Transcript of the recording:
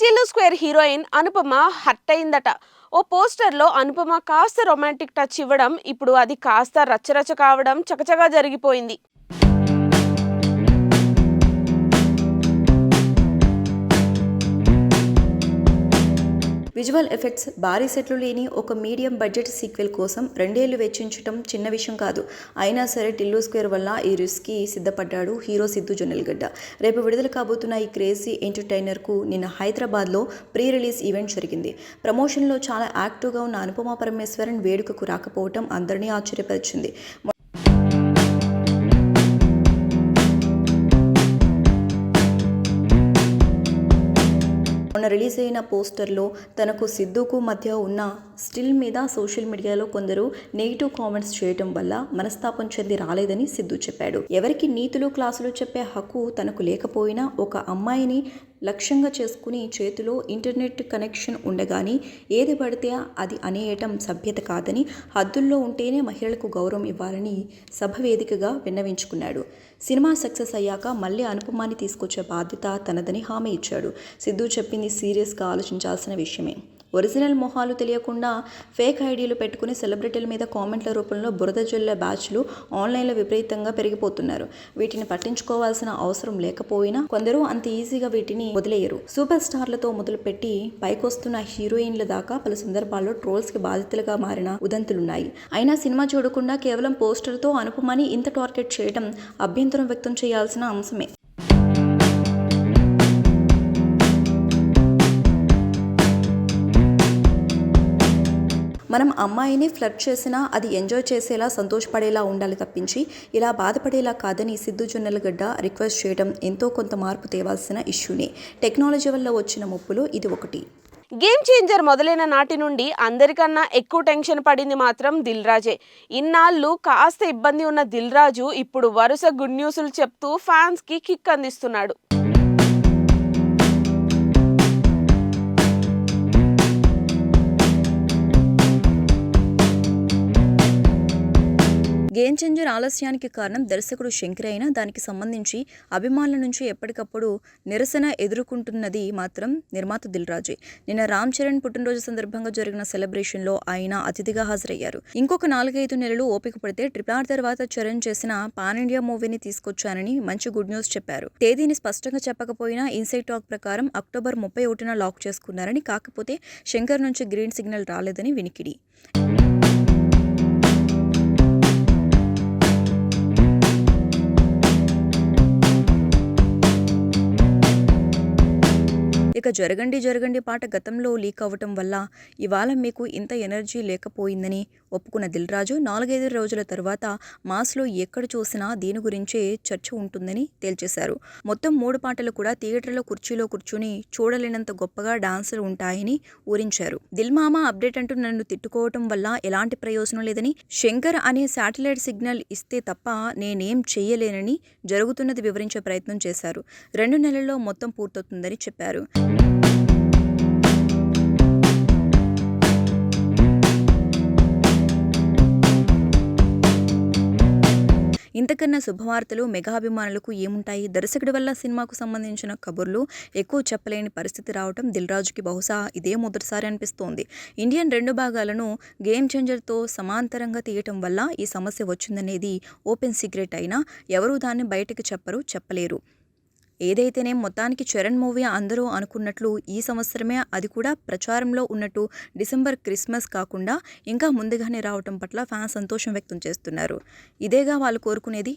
Tillu square heroine Anupama hurt అయిందట. ఓ పోస్టర్లో అనుపమ కాస్త రొమాంటిక్ టచ్ ఇవ్వడం, ఇప్పుడు అది కాస్త రచ్చరచ్చ కావడం చకచకా జరిగిపోయింది. విజువల్ ఎఫెక్ట్స్ భారీ సెట్లు లేని ఒక మీడియం బడ్జెట్ సీక్వెల్ కోసం 2 ఏళ్లు వెచ్చించడం చిన్న విషయం కాదు. అయినా సరే టిల్లు స్క్వేర్ వల్ల ఈ రిస్క్కి సిద్ధపడ్డాడు హీరో సిద్దు జొన్నలగడ్డ. రేపు విడుదల కాబోతున్న ఈ క్రేజీ ఎంటర్టైనర్కు నిన్న హైదరాబాద్లో ప్రీ రిలీజ్ ఈవెంట్ జరిగింది. ప్రమోషన్లో చాలా యాక్టివ్గా ఉన్న అనుపమ పరమేశ్వరన్ వేడుకకు రాకపోవడం అందరినీ ఆశ్చర్యపరిచింది. మొన్న రిలీజ్ అయిన పోస్టర్లో తనకు సిద్దుకు మధ్య ఉన్న స్టిల్ మీద సోషల్ మీడియాలో కొందరు నెగిటివ్ కామెంట్స్ చేయడం వల్ల మనస్తాపం చెంది రాలేదని సిద్దు చెప్పాడు. ఎవరికి నీతులు క్లాసులు చెప్పే హక్కు తనకు లేకపోయినా ఒక అమ్మాయిని లక్ష్యంగా చేసుకుని చేతిలో ఇంటర్నెట్ కనెక్షన్ ఉండగాని ఏది పడితే అది అనేయటం సభ్యత కాదని, హద్దుల్లో ఉంటేనే మహిళలకు గౌరవం ఇవ్వాలని సభ వేదికగా విన్నవించుకున్నాడు. సినిమా సక్సెస్ అయ్యాక మళ్ళీ అనుపమాని తీసుకొచ్చే బాధ్యత తనదని హామీ ఇచ్చాడు. సిద్దు చెప్పింది సీరియస్గా ఆలోచించాల్సిన విషయమే. ఒరిజినల్ మొహాలు తెలియకుండా ఫేక్ ఐడీలు పెట్టుకుని సెలబ్రిటీల మీద కామెంట్ల రూపంలో బురద జల్లే బ్యాచ్లు ఆన్లైన్లో విపరీతంగా పెరిగిపోతున్నారు. వీటిని పట్టించుకోవాల్సిన అవసరం లేకపోయినా కొందరు అంత ఈజీగా వీటిని వదిలేయరు. సూపర్ స్టార్లతో మొదలుపెట్టి పైకొస్తున్న హీరోయిన్ల దాకా పలు సందర్భాల్లో ట్రోల్స్కి బాధితులుగా మారిన ఉదంతులున్నాయి. అయినా సినిమా చూడకుండా కేవలం పోస్టర్తో అనుపమని ఇంత టార్గెట్ చేయడం అభ్యంతరం వ్యక్తం చేయాల్సిన అంశమే. మనం అమ్మాయిని ఫ్లర్ట్ చేసినా అది ఎంజాయ్ చేసేలా సంతోషపడేలా ఉండాలి తప్పించి ఇలా బాధపడేలా కాదని సిద్దు జొన్నలగడ్డ రిక్వెస్ట్ చేయడం ఎంతో కొంత మార్పు తేవాల్సిన ఇష్యూనే. టెక్నాలజీ వల్ల వచ్చిన ముప్పులు ఇది ఒకటి. గేమ్ చేంజర్ మొదలైన నాటి నుండి అందరికన్నా ఎక్కువ టెన్షన్ పడింది మాత్రం దిల్ రాజే. ఇన్నాళ్ళు కాస్త ఇబ్బంది ఉన్న దిల్ రాజు ఇప్పుడు వరుస గుడ్ న్యూస్లు చెప్తూ ఫ్యాన్స్కి కిక్ అందిస్తున్నాడు. గేమ్ చేంజర్ ఆలస్యానికి కారణం దర్శకుడు శంకర్ అయినా దానికి సంబంధించి అభిమానుల నుంచి ఎప్పటికప్పుడు నిరసన ఎదుర్కొంటున్నది మాత్రం నిర్మాత దిల్ రాజే. నిన్న రామ్ చరణ్ పుట్టినరోజు సందర్భంగా జరిగిన సెలబ్రేషన్లో ఆయన అతిథిగా హాజరయ్యారు. ఇంకొక 4-5 నెలలు ఓపిక పడితే RRR తర్వాత చరణ్ చేసిన పాన్ ఇండియా మూవీని తీసుకొచ్చానని మంచి గుడ్ న్యూస్ చెప్పారు. తేదీని స్పష్టంగా చెప్పకపోయినా ఇన్సైడ్ టాక్ ప్రకారం అక్టోబర్ 31న లాక్ చేసుకున్నారని, కాకపోతే శంకర్ నుంచి గ్రీన్ సిగ్నల్ రాలేదని వినికిడి. ఇక జరగండి పాట గతంలో లీక్ అవ్వటం వల్ల ఇవాళ మీకు ఇంత ఎనర్జీ లేకపోయిందని ఒప్పుకున్న దిల్ రాజు 4-5 రోజుల తర్వాత మాస్లో ఎక్కడ చూసినా దీని గురించే చర్చ ఉంటుందని తేల్చేశారు. మొత్తం 3 పాటలు కూడా థియేటర్లో కుర్చీలో కూర్చుని చూడలేనంత గొప్పగా డాన్సులు ఉంటాయని ఊరించారు. దిల్ మామ అప్డేట్ అంటూ నన్ను తిట్టుకోవటం వల్ల ఎలాంటి ప్రయోజనం లేదని, శంకర్ అనే శాటిలైట్ సిగ్నల్ ఇస్తే తప్ప నేనేం చెయ్యలేనని జరుగుతున్నది వివరించే ప్రయత్నం చేశారు. 2 నెలల్లో మొత్తం పూర్తవుతుందని చెప్పారు. ఇంతకన్నా శుభవార్తలు మెగాభిమానులకు ఏముంటాయి? దర్శకుడి వల్ల సినిమాకు సంబంధించిన కబుర్లు ఎక్కువ చెప్పలేని పరిస్థితి రావడం దిల్ రాజుకి బహుశా ఇదే మొదటిసారి అనిపిస్తోంది. ఇండియన్ 2 భాగాలను గేమ్ చేంజర్తో సమాంతరంగా తీయటం వల్ల ఈ సమస్య వచ్చిందనేది ఓపెన్ సీక్రెట్ అయినా ఎవరూ దాన్ని బయటకు చెప్పలేరు. ఏదైతేనే మొత్తానికి చరణ్ మూవీ అందరూ అనుకున్నట్లు ఈ సంవత్సరమే, అది కూడా ప్రచారంలో ఉన్నట్టు డిసెంబర్ క్రిస్మస్ కాకుండా ఇంకా ముందుగానే రావటం పట్ల ఫ్యాన్స్ సంతోషం వ్యక్తం చేస్తున్నారు. ఇదేగా వాళ్ళు కోరుకునేది.